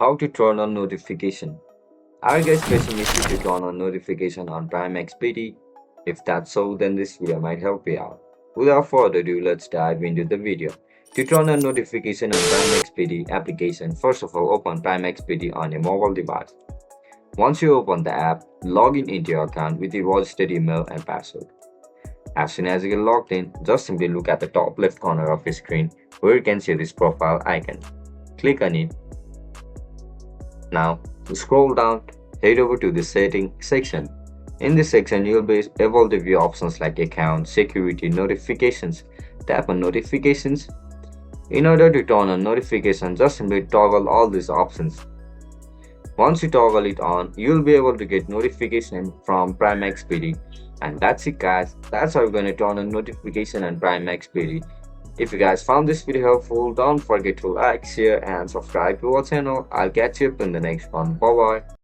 How to turn on notification. Are you guys facing issue to turn on notification on PrimeXBT? If that's so, then this video might help you out. Without further ado, let's dive into the video. To turn on notification on PrimeXBT application, first of all, open PrimeXBT on your mobile device. Once you open the app, log in into your account with your registered email and password. As soon as you get logged in, just simply look at the top left corner of your screen where you can see this profile icon. Click on it. Now, to scroll down, head over to the setting section. In this section, you'll be able to view options like account, security, notifications. Tap on notifications. In order to turn on notifications, just simply toggle all these options. Once you toggle it on, you'll be able to get notification from PrimeXBT. And that's it guys, that's how you're going to turn on notification on PrimeXBT. If you guys found this video helpful, don't forget to like, share and subscribe to our channel. I'll catch you up in the next one. Bye bye.